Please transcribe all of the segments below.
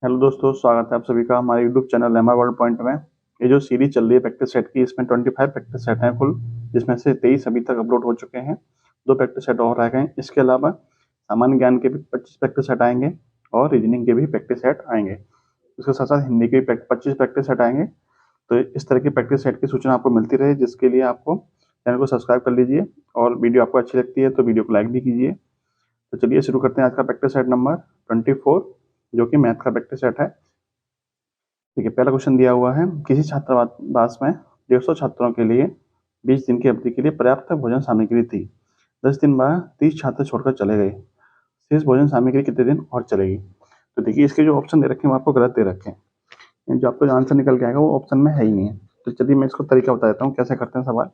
Hello दोस्तों, स्वागत है आप सभी का हमारे YouTube channel MR world point में। ये जो सीरीज चल रही है प्रैक्टिस सेट की, इसमें 25 प्रैक्टिस सेट हैं कुल, जिसमें से 23 अभी तक अपलोड हो चुके हैं। 2 प्रैक्टिस सेट और रह गए हैं। इसके अलावा सामान्य ज्ञान के भी 25 प्रैक्टिस सेट आएंगे और रीजनिंग के भी प्रैक्टिस सेट आएंगे। इसके साथ साथ हिंदी के भी 25 प्रैक्टिस सेट आएंगे। तो इस तरह की प्रैक्टिस सेट की सूचना आपको मिलती रहे, जिसके लिए आपको चैनल को सब्सक्राइब कर लीजिए और वीडियो आपको अच्छी लगती है तो वीडियो को लाइक भी कीजिए। तो चलिए शुरू करते हैं आज का प्रैक्टिस सेट नंबर 24, जो कि मैथ का प्रैक्टिस सेट है। ठीक है, पहला क्वेश्चन दिया हुआ है, किसी छात्रावास में 150 छात्रों के लिए 20 दिन की अवधि के लिए पर्याप्त भोजन सामग्री थी। 10 दिन बाद 30 छात्र छोड़कर चले गए। शेष भोजन सामग्री कितने दिन और चलेगी? तो देखिए, इसके जो ऑप्शन दे रखे हैं वो आपको गलत दे रखे हैं। जो आपको आंसर निकल के आएगा वो ऑप्शन में है ही नहीं है। तो चलिए मैं इसको तरीका बता देता हूँ कैसे करते हैं सवाल।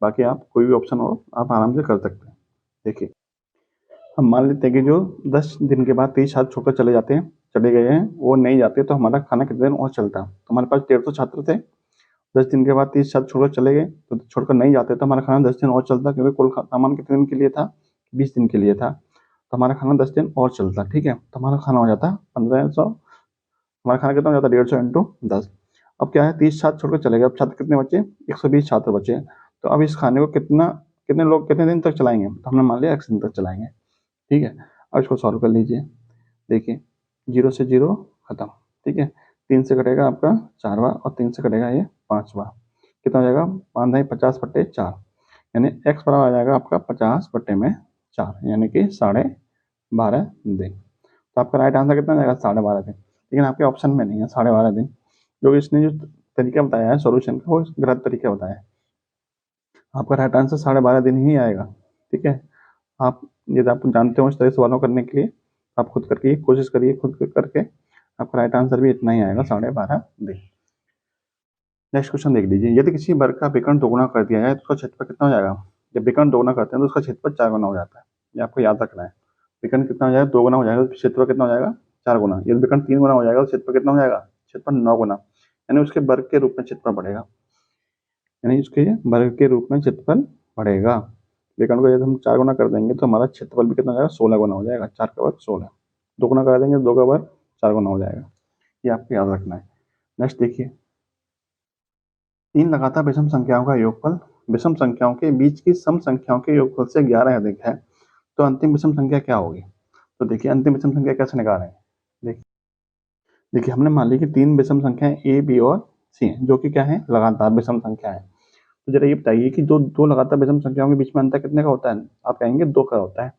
बाकी आप कोई भी ऑप्शन हो आप आराम से कर सकते हैं। देखिए, हम मान लेते हैं कि जो 10 दिन के बाद 30 छात्र छोड़कर चले गए हैं, वो नहीं जाते तो हमारा खाना कितने दिन और चलता है। तो हमारे पास 150 छात्र थे, 10 दिन के बाद 30 छात्र छोड़कर चले गए, तो छोड़कर नहीं जाते तो हमारा खाना 10 दिन और चलता, क्योंकि कुल सामान कितने दिन के लिए था? 20 दिन के लिए था। तो हमारा खाना 10 दिन और चलता। ठीक है, तो हमारा खाना हो जाता 1500। हमारा खाना कितना हो जाता? 150 इंटू 10। अब क्या है, 30 छात्र छोड़कर चले गए, अब छात्र कितने बचे? 120 छात्र बचे। तो अब इस खाने को कितने लोग कितने दिन तक चलाएंगे? तो हमने मान लिया x दिन तक चलाएंगे। ठीक है, अब इसको सॉल्व कर लीजिए। देखिए, 0 से 0 खत्म। ठीक है, 3 से कटेगा आपका 4वां और 3 से कटेगा ये 5वां। कितना हो जाएगा? 5 50 बटे 4, यानी x बराबर आ जाएगा आपका 50 बटे में 4, यानी कि 12.5 दिन। तो आपका राइट आंसर कितना जाएगा? 12.5 दिन। लेकिन आपके ऑप्शन में नहीं है 12.5 दिन, जो इसने जो तरीका बताया है सोल्यूशन का वो गलत तरीका बताया है। आपका राइट आंसर 12.5 दिन ही आएगा। ठीक है, आप यदि आप जानते हो इस तरह सवालों करने के लिए, आप खुद करके कोशिश करिए, खुद करके आपका राइट आंसर भी इतना ही आएगा, 12.5 दिन। नेक्स्ट क्वेश्चन देख लीजिए, यदि किसी वर्ग का विकर्ण दोगुना कर दिया जाए तो उसका क्षेत्रफल कितना हो जाएगा? जब विकर्ण दोगुना करते हैं तो उसका क्षेत्रफल 4 गुना हो जाता है, ये आपको याद रखना है। विकर्ण कितना हो जाएगा? 2 गुना हो जाएगा, तो क्षेत्रफल कितना हो जाएगा? 4 गुना। यदि विकर्ण 3 गुना हो जाएगा तो क्षेत्रफल कितना हो जाएगा? क्षेत्रफल 9 गुना, यानी उसके वर्ग के रूप में क्षेत्रफल बढ़ेगा, यानी उसके वर्ग के रूप में क्षेत्रफल बढ़ेगा। विकर्ण को यदि हम 4 गुना कर देंगे तो हमारा क्षेत्रफल भी कितना हो जाएगा? 16 गुना हो जाएगा। 4 का वर्ग 16, 2 गुना कर देंगे 2 का वर्ग 4 गुना हो जाएगा। ये आपको याद रखना है। नेक्स्ट देखिए, 3 लगातार विषम संख्याओं का योगफल विषम संख्याओं के बीच की सम संख्याओं के योगफल से 11 अधिक है, तो अंतिम विषम संख्या क्या होगी? तो देखिए, अंतिम विषम संख्या कैसे निकालें? देखिए, हमने मान ली कि 3 विषम संख्याएं ए, बी और सी हैं, जो कि क्या है? लगातार विषम संख्या है। तो जरा ये बताइए कि जो दो लगातार विषम संख्याओं के बीच में अंतर कितने का होता है? आप कहेंगे 2 का होता है।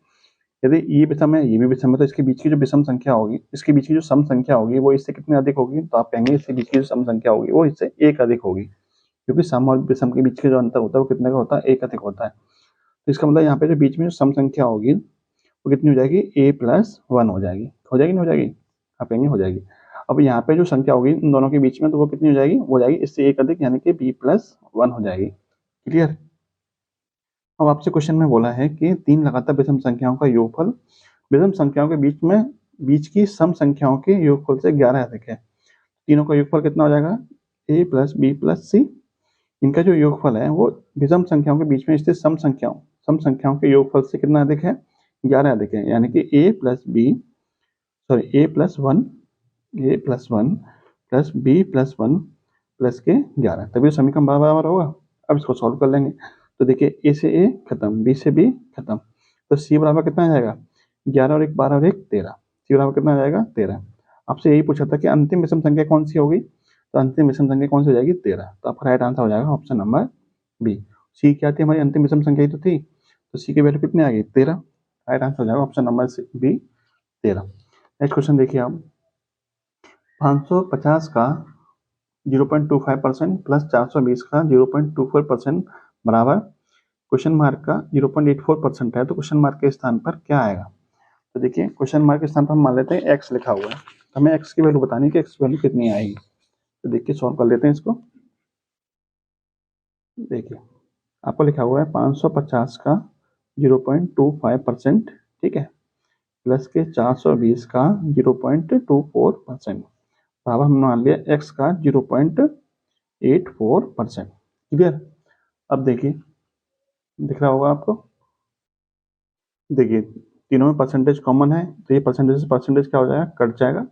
यदि ये विषम है, ये भी विषम है, तो इसके बीच की जो विषम संख्या होगी, इसके बीच की जो सम संख्या होगी, वो इससे कितनी अधिक होगी? तो आप कहेंगे इसके बीच की जो सम संख्या होगी वो इससे 1 अधिक होगी, क्योंकि सम और विषम के बीच के जो अंतर होता है वो कितने का होता है? 1 अधिक होता है। तो इसका मतलब यहाँ पे जो बीच में जो सम संख्या होगी वो कितनी हो जाएगी? a+1 हो जाएगी। हो जाएगी, नहीं हो जाएगी? आप कहेंगे हो जाएगी। अब यहाँ पे जो संख्या होगी इन दोनों के बीच में, तो वो कितनी हो जाएगी? हो जाएगी इससे 1 अधिक, यानी कि b+1 हो जाएगी। क्लियर? अब आपसे क्वेश्चन में बोला है कि 3 लगातार विषम संख्याओं का योगफल विषम संख्याओं के बीच की सम संख्याओं के योगफल से 11 अधिक है। तीनों का योगफल कितना हो जाएगा? a+b+c। इनका जो योगफल है वो विषम संख्याओं के बीच में स्थित सम संख्याओं के योगफल से कितना अधिक है? 11 अधिक है, यानी कि a+1 b+1 प्लस के 11, तभी समीकरण बराबर होगा। अब इसको सॉल्व कर लेंगे। तो देखिए, ए से ए खत्म, बी से बी खत्म, तो सी बराबर कितना आ जाएगा? 11 और 1 12 और 1 13। सी बराबर कितना आ जाएगा? 13। आपसे यही पूछा था कि अंतिम विषम संख्या कौन सी होगी, तो अंतिम विषम संख्या कौन सी हो जाएगी? 13। तो आपका राइट आंसर हो जाएगा ऑप्शन नंबर बी। सी क्या थी? हमारी अंतिम विषम संख्या ही तो थी, तो सी की वैल्यू कितनी आ गई? 13। राइट आंसर हो जाएगा option number B, 13। Next question देखिए आप, 550 का 0.25% प्लस 420 का 0.24% बराबर क्वेश्चन मार्क का 0.84% है, तो क्वेश्चन मार्क के स्थान पर क्या आएगा? तो देखिए, क्वेश्चन मार्क के स्थान पर हम मान लेते हैं x लिखा हुआ है, तो हमें x की वैल्यू बतानी है कि x वैल्यू कितनी आएगी। तो देखिए, सॉल्व कर लेते हैं इसको। देखिए, आपको लिखा हुआ है 550 का 0.25%, ठीक है, प्लस के 420 का 0.24%, बराबर हमने मान लिया x का 0.84%। क्लियर? अब देखिए, दिख रहा होगा आपको। देखिए, तीनों में परसेंटेज कॉमन है, तो ये परसेंटेज से परसेंटेज क्या हो जाएगा? कट जाएगा,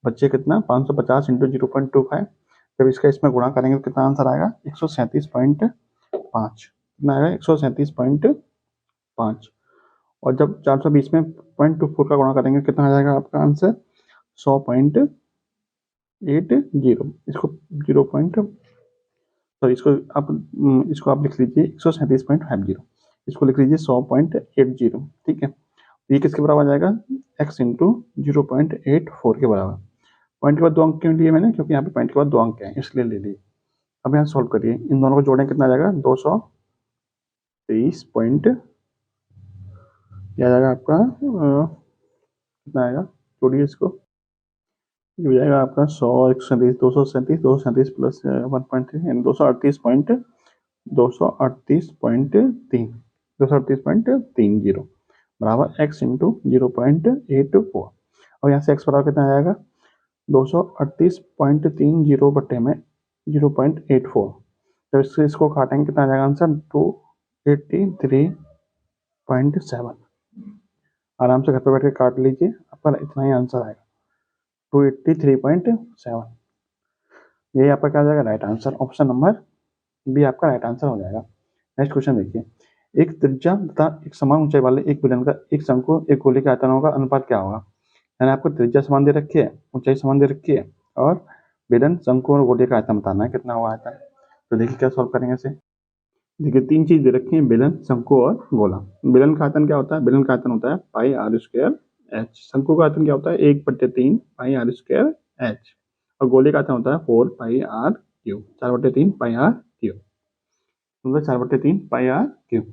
बच्चे कितना 550 इंटू 0.25। जब इसका इसमें गुणा करेंगे तो कितना आंसर आएगा 137.5। कितना आएगा 137.5। और जब 420 में 0.24 का गुणा करेंगे कितना आ जाएगा आपका आंसर 100.80। इसको 0 पॉइंट सॉरी इसको आप लिख लीजिए 137.50। इसको लिख लीजिए 100.80। ठीक है, ये किसके बराबर आ जाएगा x इंटू 0.84 के बराबर। पॉइंट के बाद 2 अंक क्यों लिए मैंने, क्योंकि यहाँ पे पॉइंट के बाद 2 अंक हैं इसलिए ले लिए। अब यहाँ सॉल्व करिए, इन दोनों को जोड़ें कितना आ जाएगा 223 पॉइंट, क्या आ जाएगा आपका कितना आएगा, जोड़िए इसको, ये हो जाएगा आपका 100 137 237 237 प्लस 1.3 यानी 238.30 बराबर x इंटू 0.84। और यहाँ से x बराबर कितना आ जाएगा 238.30 बट्टे में 0.84। जब इसको काटेंगे कितना आ जाएगा आंसर 283.7। आराम से घर पे बैठ के काट लीजिए, आपका इतना ही आंसर आएगा 283.7। यही आपका क्या हो जाएगा right answer, option number B आपका राइट आंसर हो जाएगा। नेक्स्ट क्वेश्चन देखिए, एक त्रिज्या तथा एक समान ऊंचाई वाले एक बेलन का एक शंकु एक गोले के आयतनों का अनुपात क्या होगा। यानी आपको त्रिज्या समान दे रखी है, ऊंचाई समान दे रखी है, और बेलन शंकु और गोले का आयतन बताना है कितना हुआ आयतन। तो देखिए क्या सॉल्व करेंगे इसे। देखिए 3 चीज दे रखी है, बेलन शंकु और गोला। बेलन का आयतन क्या होता है, बेलन का आयतन होता है पाई आर स्क्वायर एच। शंकु का आयतन क्या होता है 1/3 पाई आर स्क्वायर एच। और गोले का आयतन होता है 4 pi R cube, 4/3 pi R cube, मतलब 4/3 पाई आर क्यूब।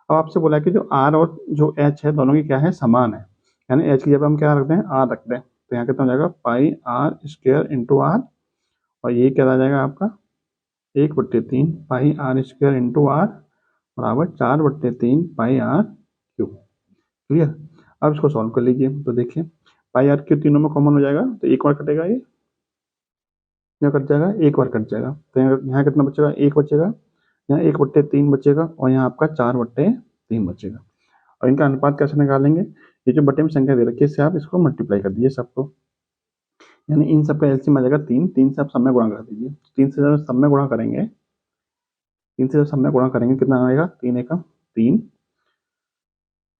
अब आपसे बोला कि जो आर और जो एच है दोनों की क्या है समान है, यानी एच की जगह हम क्या रखते हैं आर रखते हैं। तो यहाँ कितना हो जाएगा पाई आर स्क्वायर इंटू आर, और ये क्या आ जाएगा आपका 1/3 पाई आर स्क्वायर इंटू आर बराबर 4/3 पाई आर क्यूब। क्लियर। अब इसको सॉल्व कर लीजिए। तो देखिए पाई आर क्यूब तीनों में कॉमन हो जाएगा, तो एक बार कटेगा, ये कट जाएगा, एक बार कट जाएगा। तो यहाँ कितना बचेगा 1 बचेगा, यहाँ 1/3 बचेगा, और यहाँ आपका 4/3 बचेगा। और इनका अनुपात कैसे निकालेंगे, ये जो बटे में संख्या दे रखी है इससे आप इसको मल्टीप्लाई कर दीजिए सबको, यानी इन सबका एलसीएम आ जाएगा 3। 3 से आप सब में गुणा कर दीजिए। 3 से जब सब में गुणा करेंगे, 3 से जब सब में गुणा करेंगे कितना आएगा 3 एकम 3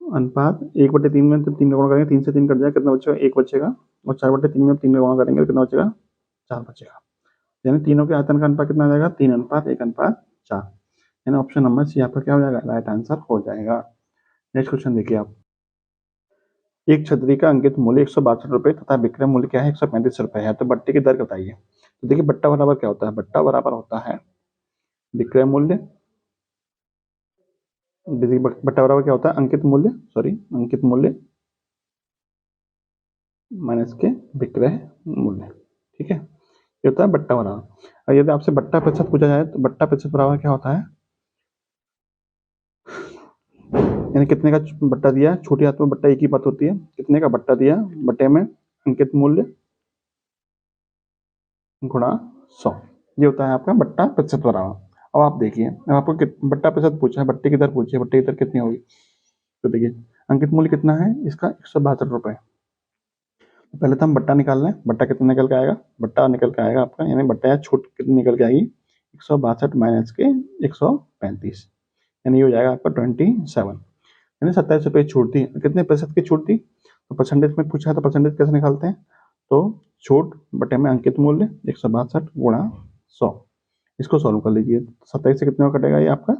अनुपात 1/3 में तो 3 का गुणा करेंगे, 3 से 3 कट जाएगा, कितना बचेगा 1 बचेगा। और 4/3 में 3 का गुणा करेंगे तो कितना बचेगा 4 बचेगा। यानी तीनों के आयतन का अनुपात कितना आ जाएगा 3:1:4। यानी ऑप्शन नंबर सी आपका क्या हो जाएगा राइट आंसर हो जाएगा। नेक्स्ट क्वेश्चन देखिए आप, एक छतरी का अंकित मूल्य 162 रुपए तथा विक्रय मूल्य क्या है 135 रुपए है, तो बट्टे की दर बताइए। तो देखिए बट्टा बराबर क्या होता है, बट्टा बराबर होता है विक्रय मूल्य, बट्टा बराबर क्या होता है अंकित मूल्य माइनस के विक्रय मूल्य। ठीक है, ये होता है बट्टा बराबर। और यदि आपसे बट्टा प्रतिशत पूछा जाए तो बट्टा प्रतिशत बराबर क्या होता है, यानी कितने का बट्टा दिया, छोटी हाथ में बट्टा एक ही बात होती है, कितने का बट्टा दिया बट्टे में अंकित मूल्य गुणा 100, ये होता है आपका बट्टा प्रतिशत बराबर। अब आप देखिए, अब आपको बट्टा प्रतिशत पूछा है, बट्टे की दर पूछी है, बट्टे की दर कितनी होगी। तो देखिए अंकित मूल्य कितना है इसका 162 रुपए। पहले तो हम बट्टा निकाल लें, बट्टा कितना निकल के आएगा, बट्टा निकल के आएगा आपका, यानी बट्टा या छूट कितनी निकल के आएगी 162 माइनस के 135, यानी ये हो जाएगा आपका 27, यानी 27 रुपये छूट दी। कितने प्रतिशत की छूट दी, तो परसेंटेज में पूछा है तो परसेंटेज कैसे निकालते हैं, तो छूट बटे में अंकित मूल्य 162 गुणा 100, इसको सॉल्व कर लीजिए। 27 से कितने में कटेगा ये आपका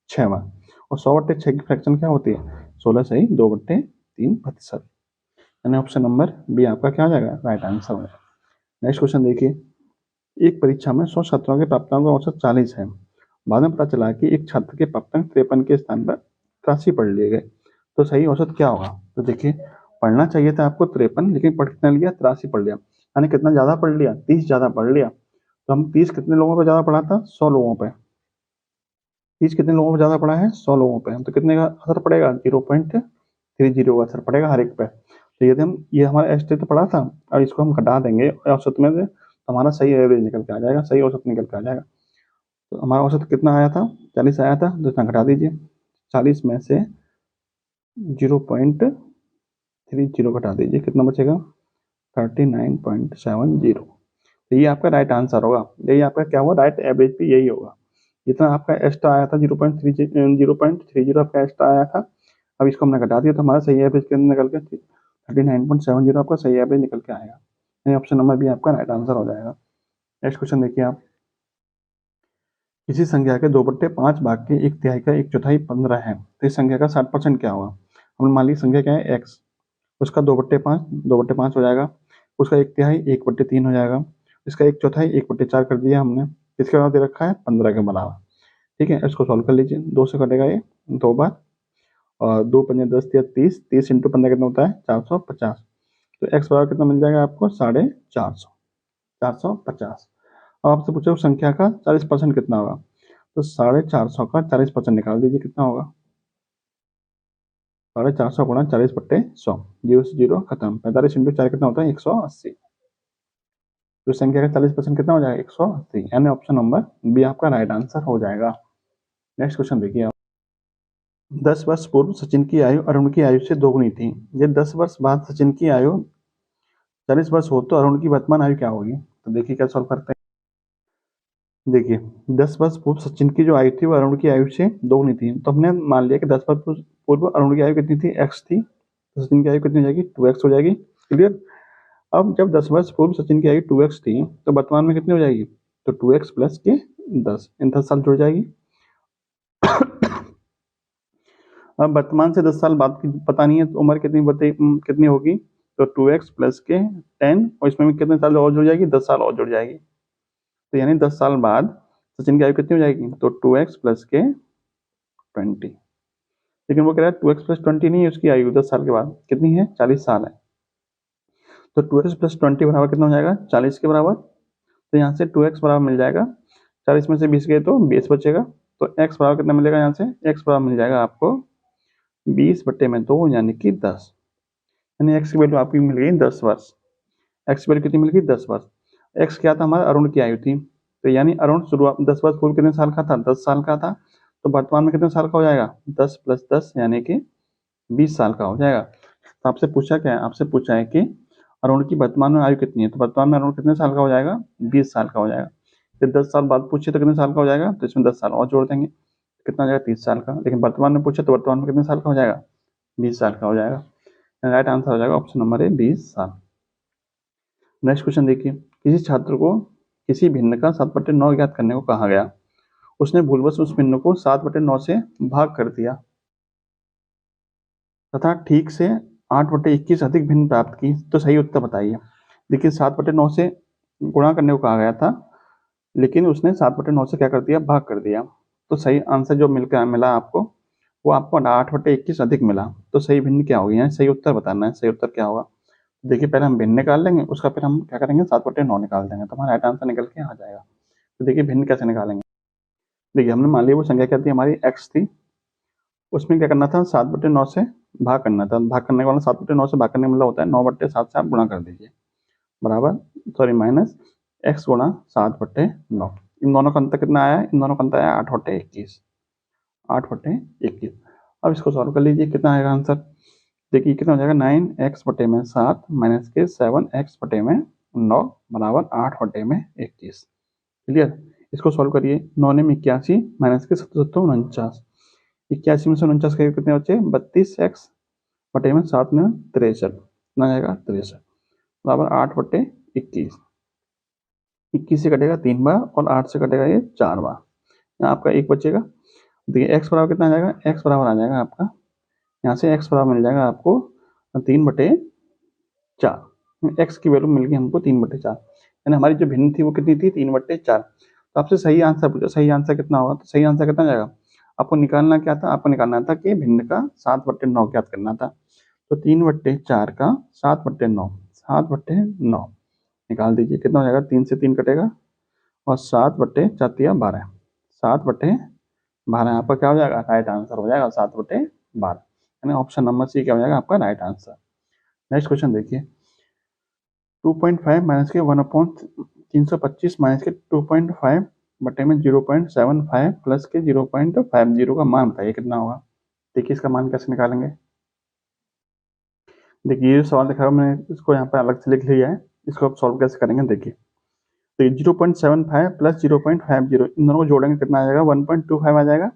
6 बार, और 100/6 की फ्रैक्शन क्या होती है 16 से ही 2/3%, यानी ऑप्शन नंबर बी आपका क्या हो जाएगा राइट आंसर हो जाएगा। नेक्स्ट क्वेश्चन देखिए, एक परीक्षा में 100 छात्रों के प्राप्तांक का औसत 40 है। बाद में पता चला कि एक छात्र के प्राप्तांक 53 के स्थान पर 83 पढ़ लिए गए, तो सही औसत क्या होगा। तो देखिए पढ़ना चाहिए था आपको 53, लेकिन पढ़ कितना लिया 83 पढ़ लिया, यानी कितना ज्यादा पढ़ लिया 30 ज्यादा पढ़ लिया। तो हम 30 कितने लोगों पर ज्यादा पढ़ा था 100 लोगों पर, 30 कितने लोगों पर ज्यादा पढ़ा है 100 लोगों पर, तो कितने का असर पड़ेगा 0.30 का असर पड़ेगा हर एक पे। तो यदि हम ये हमारा एस्टिमेट तो पड़ा था, और इसको हम घटा देंगे औसत में से, तो हमारा सही एवरेज निकल के आ जाएगा, सही औसत निकल के आ जाएगा। तो हमारा औसत कितना आया था 40 आया था, तो इतना घटा दीजिए, 40 में से 0.30 घटा दीजिए, कितना बचेगा 39.70। तो ये आपका राइट आंसर होगा। यही आपका क्या हुआ, राइट एवरेज भी यही होगा। जितना आपका एक्स्ट्रा आया था 0.30 आपका एक्स्ट्रा आया था, अब इसको हमने घटा दिया तो हमारा सही एवरेज के अंदर निकल के 39.70 आपका सही एवरेज निकल के आएगा। यानी ऑप्शन नंबर बी आपका राइट आंसर हो जाएगा। नेक्स्ट क्वेश्चन देखिए आप, किसी संख्या के 2/5 भाग के 1/3 का 1/4 15 है, तो इस संख्या का 60% क्या होगा। हमने मान ली संख्या क्या है x, उसका 2/5 हो जाएगा, उसका 1/3 1/3 हो जाएगा, इसका 1/4 1/4 कर दिया हमने, इसके बाद दे रखा है 15 के बराबर। ठीक है, इसको सॉल्व कर लीजिए, 2 से कटेगा ये 2 बार, और 2 पंजे 10 या 30, 30 इंटू 15 कितना होता है 450। तो x बराबर कितना मिल जाएगा आपको 450, 450। अब आपसे पूछो संख्या का 40% कितना होगा, तो 450 का 40% निकाल दीजिए, कितना होगा 450 गुणा 40/100, 0 से 0 खत्म, 45 इंटू 4 कितना होता है 180। तो संख्या का 40% कितना हो जाएगा 180, यानी ऑप्शन नंबर बी आपका राइट आंसर हो जाएगा। नेक्स्ट क्वेश्चन देखिए आप, 10 वर्ष पूर्व सचिन की आयु अरुण की आयु से दोगुनी थी, ये 10 वर्ष बाद सचिन की आयु 40 वर्ष हो तो अरुण की वर्तमान आयु क्या होगी। तो देखिए क्या सॉल्व करते हैं। देखिए 10 वर्ष पूर्व सचिन की जो आयु थी वो अरुण की आयु से दोगुनी थी, तो हमने मान लिया कि 10 वर्ष पूर्व अरुण की आयु कितनी थी x थी, तो सचिन की आयु कितनी हो जाएगी 2x हो जाएगी। क्लियर। अब जब 10 वर्ष पूर्व सचिन की आयु 2x थी तो वर्तमान में कितनी हो जाएगी, तो 2x प्लस के 10, इन 10 साल जुड़ जाएगी। अब वर्तमान से 10 साल बाद की पता नहीं है तो उम्र कितनी होगी, तो 2x प्लस के 10, और इसमें भी कितने साल और जुड़ जाएगी 10 साल और जुड़ जाएगी, तो यानी 10 साल बाद सचिन की आयु कितनी हो जाएगी, तो 2x प्लस के 20। लेकिन वो कह रहा है 2x प्लस 20 नहीं है, उसकी आयु 10 साल के बाद कितनी है 40 साल है, तो 2x प्लस 20 बराबर कितना हो जाएगा 40 के बराबर। तो यहाँ से 2x बराबर मिल जाएगा, 40 में से 20 गए तो 20 बचेगा, तो x बराबर कितना मिलेगा, यहाँ से x बराबर मिल जाएगा आपको 20/2 यानी कि 10, यानी x की वैल्यू आपकी मिल गई 10 वर्ष। x की वैल्यू कितनी मिल गई 10 वर्ष। x क्या था हमारा अरुण की आयु थी, तो यानी अरुण शुरुआत 10 वर्ष पूर्व कितने साल का था 10 साल का था, तो वर्तमान में कितने साल का हो जाएगा 10 प्लस 10 यानी कि 20 साल का हो जाएगा। तो आपसे पूछा क्या है, आपसे पूछा है कि अरुण की वर्तमान में आयु कितनी है, तो वर्तमान में अरुण कितने साल का हो जाएगा 20 साल का हो जाएगा। फिर 10 साल बाद पूछे तो कितने साल का हो जाएगा, तो इसमें 10 साल और जोड़ देंगे, कितना हो जाएगा 30 साल का। लेकिन वर्तमान में पूछे तो वर्तमान में कितने साल का हो जाएगा 20 साल का हो जाएगा। राइट आंसर हो जाएगा ऑप्शन नंबर ए 20 साल। नेक्स्ट क्वेश्चन देखिए, किसी छात्र को किसी भिन्न का 7/9 ज्ञात करने को कहा गया, उसने भूलवश उस भिन्न को 7/9 से भाग कर दिया तथा ठीक से 8/21 अधिक भिन्न प्राप्त की, तो सही उत्तर बताइए। देखिए 7/9 से गुणा करने को कहा गया था, लेकिन उसने 7/9 से क्या कर दिया भाग कर दिया, तो सही आंसर जो मिला आपको वो आपको 8/21 अधिक मिला, तो सही भिन्न क्या होगी, यहाँ सही उत्तर बताना है, सही उत्तर क्या होगा। देखिए पहले हम भिन्न निकाल लेंगे, उसका फिर हम क्या करेंगे 7/9 निकाल देंगे, तो हमारा राइट आंसर निकल के आ जाएगा। तो देखिए भिन्न कैसे निकालेंगे। देखिए हमने मान लिया वो संख्या क्या थी हमारी x थी, उसमें क्या करना था 7/9 से भाग करना था, भाग करने वाला 7/9 से भाग करने मतलब होता है 9/7 से आप गुणा कर दीजिए, बराबर सॉरी माइनस x गुणा 7/9। इन दोनों का अंतर कितना आया, इन दोनों का अंतर आया 8/21, 8/21। अब इसको सॉल्व कर लीजिए, कितना आएगा आंसर। देखिए कितना हो जाएगा 9x/7 माइनस के 7x/9 बराबर 8/21। क्लियर। इसको सॉल्व करिए, 9 में 81 माइनस के 7 49, 81 में से 49 के कितने बचे 32x/7 में 63, कितना जाएगा 63 बराबर 8/21। 21 से कटेगा 3 बार और 8 से कटेगा ये 4 बार, यहाँ आपका 1 बचेगा। देखिए x बराबर कितना आ जाएगा, x बराबर आ जाएगा आपका यहाँ से x बराबर मिल जाएगा आपको 3/4, x की वैल्यू मिल गई हमको 3/4, यानी हमारी जो भिन्न थी वो कितनी थी 3/4। तो आपसे सही आंसर पूछा, सही आंसर कितना होगा, तो सही आंसर कितना जाएगा, आपको निकालना क्या था, आपको निकालना था कि भिन्न का 7/9 ज्ञात करना था, तो 3/4 का 7/9, 7/9 निकाल दीजिए, कितना हो जाएगा 3 से 3 कटेगा और 7/4 12, 7/12 आपका क्या हो जाएगा राइट आंसर हो जाएगा 7/12, यानी ऑप्शन नंबर सी क्या हो जाएगा आपका राइट आंसर। नेक्स्ट क्वेश्चन देखिए, 2.5 माइनस के 1/325 माइनस के 2.5 बटे में 0.75 प्लस के 0.50 का मान बताइए कितना होगा। देखिए इसका मान कैसे निकालेंगे। देखिए ये सवाल दिखा मैंने इसको यहाँ पर अलग से लिख लिया है, इसको आप सॉल्व कैसे करेंगे देखिए। तो 0.75 प्लस 0.50 इन दोनों को जोड़ेंगे कितना आ जाएगा 1.25 आ जाएगा।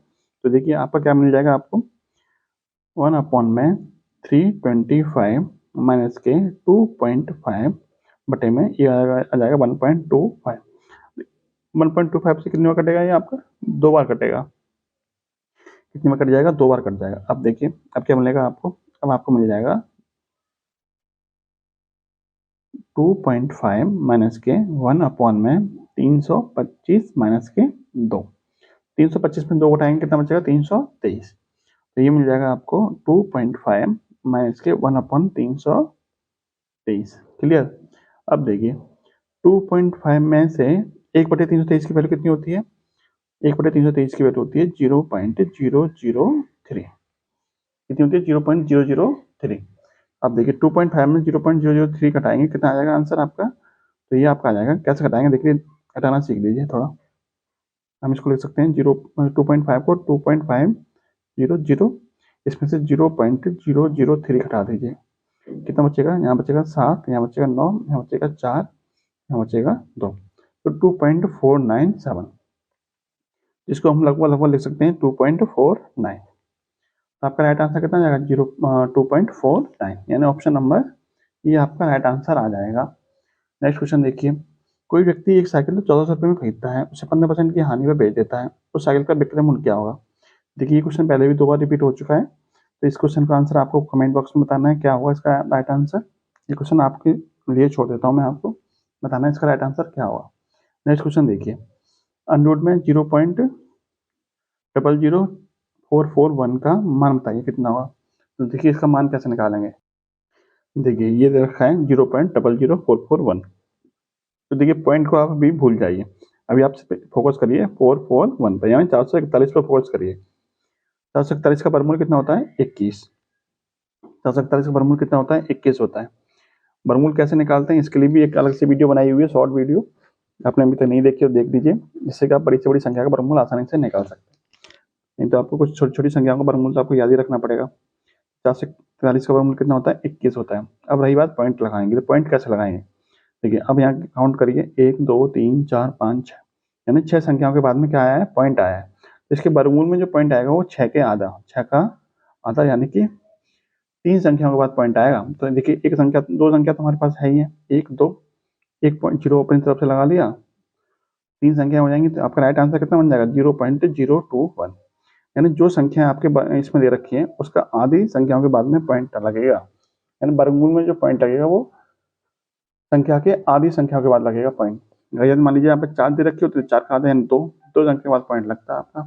तो देखिए आपका क्या मिल जाएगा आपको 1/325 माइनस के 2.5 बटे में ये आ जाएगा 1.25। 1.25 से कितनी बार कटेगा ये आपका 2 बार कटेगा। कितनी बार कट जाएगा 2 बार कट जाएगा। अब देखिए अब क्या मिलेगा आपको, अब आपको मिल जाएगा 2.5 माइनस के 1/325 माइनस के 2। 325 में 2 घटाएंगे कितना बचेगा 323। तो ये मिल जाएगा आपको 2.5 माइनस के 1/323। क्लियर। अब देखिए 2.5 में से 1/323 की वैल्यू कितनी होती है, 1/323 की वैल्यू होती है 0.003। कितनी होती है 0.003। अब देखिए 2.5 में 0.003 घटाएंगे कितना आ जाएगा आंसर आपका। तो ये आपका आ जाएगा, कैसे घटाएंगे देखिए, घटाना सीख लीजिए थोड़ा। हम इसको लिख सकते हैं 2.5 को 2.500, इसमें से 0.003 घटा दीजिए, कितना बचेगा, यहाँ बचेगा 7, यहाँ बचेगा 9, यहाँ बचेगा 4, यहाँ बचेगा 2, तो 2.497। इसको हम लगभग लिख सकते हैं 2.49। तो आपका राइट आंसर कितना जाएगा 2.49, यानी ऑप्शन नंबर ये आपका राइट आंसर आ जाएगा। नेक्स्ट क्वेश्चन देखिए, कोई व्यक्ति एक साइकिल तो 1400 रुपये में खरीदता है, उसे 15% की हानि पर बेच देता है, उस साइकिल का विक्रय मूल्य क्या होगा। देखिए ये क्वेश्चन पहले भी 2 बार रिपीट हो चुका है, तो इस क्वेश्चन का आंसर आपको कमेंट बॉक्स में बताना है क्या होगा इसका राइट आंसर। ये क्वेश्चन आपके लिए छोड़ देता हूँ मैं, आपको बताना है इसका राइट आंसर क्या होगा। नेक्स्ट क्वेश्चन देखिए, अंडरवुड में 0.00441 का मान बताइए कितना होगा। तो देखिए इसका मान कैसे निकालेंगे, देखिए ये दे रखा है 0.00441। तो देखिए पॉइंट को आप अभी भूल जाइए, अभी आप फोकस करिए 441 पर, यानी 441 पर फोकस करिए। 441 का वर्गमूल कितना होता है 21। 441 का वर्गमूल कितना होता है 21 होता है। वर्गमूल कैसे निकालते हैं इसके लिए भी एक अलग से वीडियो बनाई हुई है, शॉर्ट वीडियो, आपने अभी तक नहीं देखी तो देख लीजिए, जिससे कि आप बड़ी से बड़ी संख्या का वर्गमूल आसानी से निकाल सकते हैं। नहीं तो आपको कुछ छोटी छोटी संख्याओं का वर्गमूल तो आपको याद ही रखना पड़ेगा। 441 का वर्गमूल कितना होता है 21 होता है। अब रही बात पॉइंट लगाएंगे, तो पॉइंट कैसे लगाएंगे देखिए, अब यहाँ काउंट करिए 1 2 3 4 5 6, यानी 6 संख्याओं के बाद में क्या आया है पॉइंट आया है। तो इसके वर्गमूल में जो पॉइंट आएगा वो 6 के आधा, 6 का आधा, यानी कि 3 संख्याओं के बाद पॉइंट आएगा। तो देखिए एक संख्या 2 संख्या तो हमारे पास है ही है, 1 2, 1.0 अपनी तरफ से लगा लिया, 3 संख्या हो जाएंगी। तो आपका राइट आंसर कितना बन जाएगा 0.021, यानी जो संख्या आपके इसमें दे रखी है उसका आधी संख्याओं के बाद में पॉइंट लगेगा, यानी वर्गमूल में जो पॉइंट लगेगा वो संख्या के आधी संख्याओं के बाद लगेगा पॉइंट। अगर मान लीजिए यहाँ पे 4 दे रखी हो तो 4 का आधा यानी 2 संख्या के बाद पॉइंट लगता है आपका।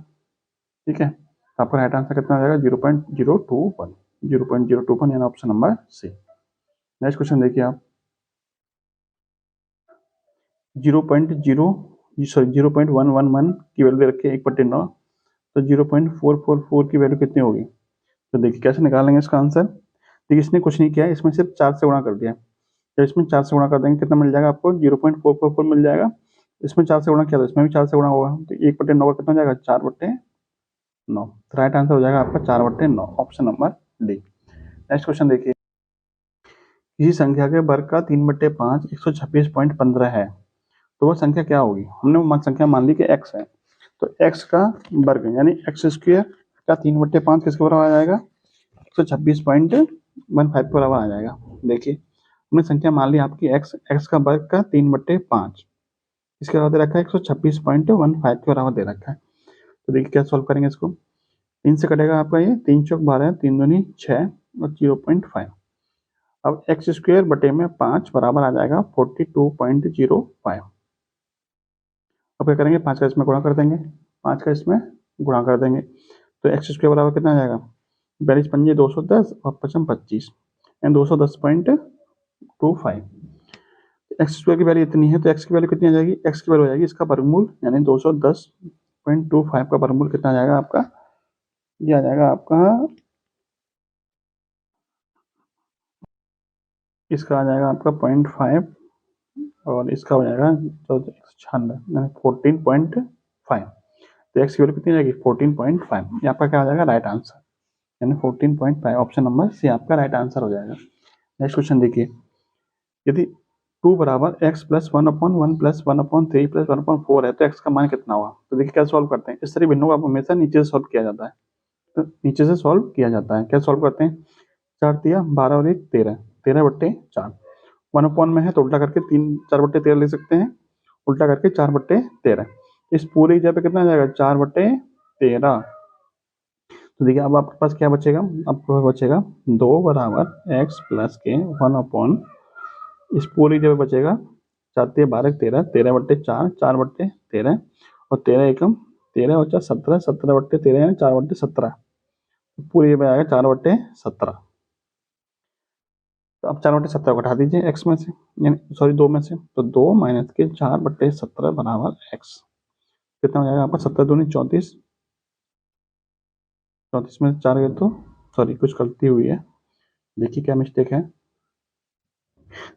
ठीक है, तो आपका राइट आंसर कितना हो जाएगा 0.021, यानी option number C. Next question देखिए आप, 0.111 की वैल्यू दे रखी है 1/9, तो 0.444 की वैल्यू कितनी होगी। तो देखिए कैसे निकालेंगे इसका आंसर। देखिए इसने कुछ नहीं किया, इसमें सिर्फ 4 से गुणा कर दिया। जब इसमें 4 से गुणा कर देंगे कितना मिल जाएगा आपको 0.444 मिल जाएगा। इसमें 4 से गुणा किया तो इसमें भी 4 से गुणा होगा, तो 1/9 का कितना हो जाएगा 4/9। तो राइट आंसर हो जाएगा आपका 4/9, option number D. Next question देखिए, किसी संख्या के वर्ग का 3/5 126.15 है, तो वह संख्या क्या होगी। हमने संख्या मान ली कि x है, तो x का वर्ग यानी x स्क्वायर का 3/5 किसके बराबर आ जाएगा 126.15 के बराबर आ जाएगा। देखिए हमने संख्या मान ली आपकी x का वर्ग का 3/5 इसके बराबर दे रखा है 126.15 के बराबर दे रखा है। तो देखिए क्या सॉल्व करेंगे इसको, 3 से कटेगा आपका ये 3 चौक 12, 3 दूनी 6 और 0.5। अब एक्स स्क्वायर बटे में 5 बराबर आ जाएगा 42.05। अब क्या करेंगे 5 का इसमें गुणा कर देंगे, 5 का इसमें गुणा कर देंगे, तो एक्स स्क्वायर बराबर कितना आ जाएगा 42 पंजे 210 और 55 25, यानी 210.25। एक्स स्क्वायर की वैल्यू इतनी है तो एक्स की वैल्यू कितनी आ जाएगी, एक्स की वैल्यू आ जाएगी इसका वर्गमूल, यानी 210.25 का वर्गमूल कितना आ जाएगा आपका, ये आ जाएगा आपका, इसका आ जाएगा आपका 0.5 और इसका हो जाएगा 196 14.5। तो एक्स की वैल्यू कितनी जाएगी 14.5, ये आपका क्या हो जाएगा राइट आंसर, यानी 14.5, ऑप्शन नंबर सी आपका राइट आंसर हो जाएगा। नेक्स्ट क्वेश्चन देखिए, यदि 2 बराबर x प्लस 1/1 प्लस 1/3 प्लस 1/4 है तो x का मान कितना होगा। तो देखिए क्या सॉल्व करते हैं, इस तरह भिन्नों को हमेशा नीचे से सॉल्व किया जाता है। तो नीचे से सॉल्व किया जाता है, क्या सॉल्व करते हैं, 4 तिया 12 और 1 13, 13/4 1/1 में है तो उल्टा करके 4/13 ले सकते हैं, उल्टा करके 4/13। इस पूरी जगह पे कितना आ जाएगा, 4/13। तो देखिए अब आपके पास क्या बचेगा, आपके पास बचेगा 2 बराबर x प्लस के 1/, इस पूरी जगह बचेगा 4 तिया 12 13, 13/4 4/13 और 13 एकम 13 और 4 17, 17/13 यानी 4/17। पूरी में आएगा 4/17। तो अब 4/17 को हटा दीजिए x में से, यानी सॉरी 2 में से, तो 2 माइनस के 4/17 बराबर x। कितना हो जाएगा आपका, 17 दूनी 34, 34 में 4 गए तो सॉरी कुछ गलती हुई है, देखिए क्या मिस्टेक है।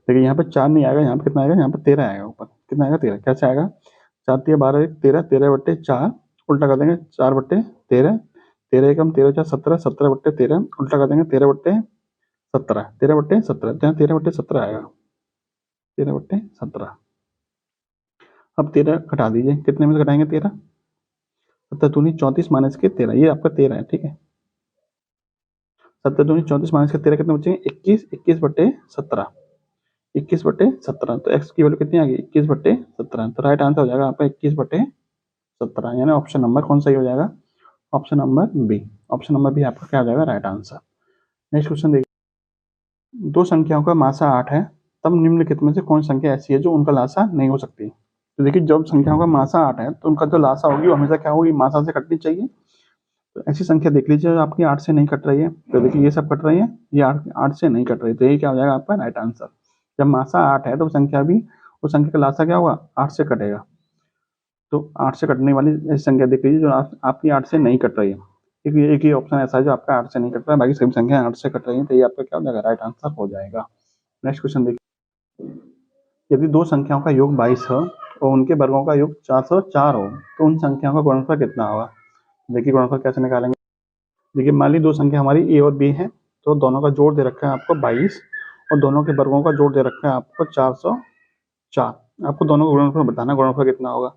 देखिए यहाँ पे 4 नहीं आएगा, यहाँ पे कितना आएगा, यहाँ पे 13 आएगा, ऊपर कितना आएगा 13। कैसे आएगा, 4 तिया 12 1 13, 13/4 उल्टा कर देंगे 4/13, 13 एकम 13 4 17, 17/13 उल्टा कर देंगे 13/17, 13/17 तो यहाँ 13/17 आएगा, 13/17। अब 13 घटा दीजिए, कितने में से घटाएंगे 13, 17 दूनी 34 माइनस के 13, ये आपका 13 है, ठीक है। 17 दूनी 34 माइनस के 13 कितने बचेंगे, 21, 21/17, 21/17। तो x की वैल्यू कितनी आ गई, 21/17। तो राइट आंसर हो जाएगा आपका 21/17, यानी ऑप्शन नंबर कौन सा ही हो जाएगा, option number B. Option number B आपका क्या हो जाएगा, राइट आंसर। नेक्स्ट क्वेश्चन देखिए, दो संख्याओं का मासा 8 है, तब निम्नलिखित में से कौन संख्या ऐसी है जो उनका लासा नहीं हो सकती। तो देखिए जब संख्याओं का मासा 8 है तो उनका जो लासा होगी वो हमेशा क्या होगी, मासा से कटनी चाहिए। तो ऐसी संख्या देख लीजिए जो आपकी 8 से नहीं कट रही है। तो देखिए ये सब कट रही है, ये 8 से नहीं कट रही, तो ये क्या हो जाएगा आपका राइट आंसर। जब मासा 8 है तो संख्या भी, उस संख्या का लासा क्या होगा, 8 से कटेगा। तो 8 से कटने वाली ऐसी संख्या देख लीजिए जो आपकी 8 से नहीं कट रही है। एक ही ऑप्शन ऐसा है जो आपका 8 से नहीं कट रहा है, बाकी सभी संख्या 8 से कट रही है, तो ये आपका क्या हो जाएगा, राइट आंसर हो जाएगा। नेक्स्ट क्वेश्चन देखिए, यदि दो संख्याओं का योग 22 हो और उनके वर्गों का योग 404 हो तो उन संख्याओं का गुणनफल कितना होगा। देखिए गुणनफल कैसे निकालेंगे, देखिए मान ली दो संख्या हमारी a और b है, तो दोनों का जोड़ दे रखा है आपको 22 और दोनों के वर्गों का जोड़ दे रखा है आपको 404। आपको दोनों का गुणनफल बताना, गुणनफल कितना होगा।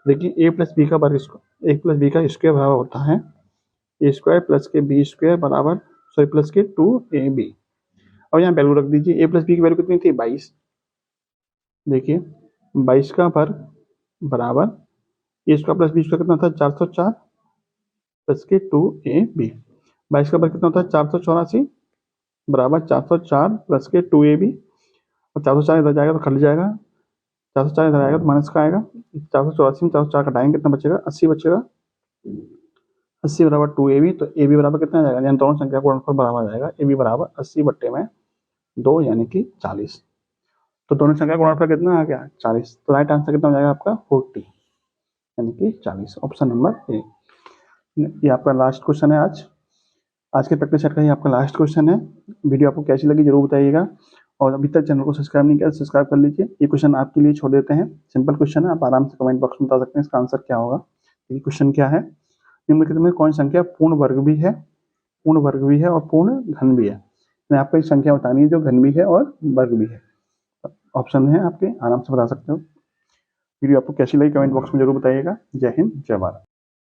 देखिए a प्लस बी का वर्ग, a प्लस बी का स्क्वायर बराबर होता है a स्क्वायर प्लस के बी स्क्वायर बराबर, सॉरी प्लस के 2ab। अब यहाँ वैल्यू रख दीजिए, a प्लस बी की वैल्यू कितनी थी, 22। देखिए 22 का वर्ग बराबर a square plus B square कितना था, 404 प्लस के 2ab। 22 का वर्ग कितना होता है, 484 बराबर 404 प्लस के 2ab। और 404 इधर जाएगा तो कट जाएगा, 404 इधर आएगा तो माइनस का आएगा, 484 में 404 कटाएंगे कितना बचेगा, 80 बचेगा। 80 बराबर 2ab, तो ab बराबर कितना आ जाएगा, यानी दोनों संख्या का गुणनफल बराबर आ जाएगा, ab बराबर 80/2 यानी कि 40। तो दोनों संख्या का गुणनफल कितना आ गया, 40। तो राइट आंसर कितना हो जाएगा आपका 40 यानी कि 40, ऑप्शन नंबर ए। ये आपका लास्ट क्वेश्चन है आज के प्रैक्टिस सेट का, ही आपका लास्ट क्वेश्चन है। वीडियो आपको कैसी लगी जरूर बताइएगा, और अभी तक चैनल को सब्सक्राइब नहीं किया सब्सक्राइब कर लीजिए। ये क्वेश्चन आपके लिए छोड़ देते हैं, सिंपल क्वेश्चन है, आप आराम से कमेंट बॉक्स में बता सकते हैं इसका आंसर क्या होगा। ये क्वेश्चन क्या है, निम्नलिखित में कौन संख्या पूर्ण वर्ग भी है, पूर्ण वर्ग भी है और पूर्ण घन भी है। मैं आपको एक संख्या बतानी है जो घन भी है और वर्ग भी है। ऑप्शन है आपके, आराम से बता सकते हो। वीडियो आपको कैसी लगी कमेंट बॉक्स में जरूर बताइएगा। जय हिंद, जय भारत।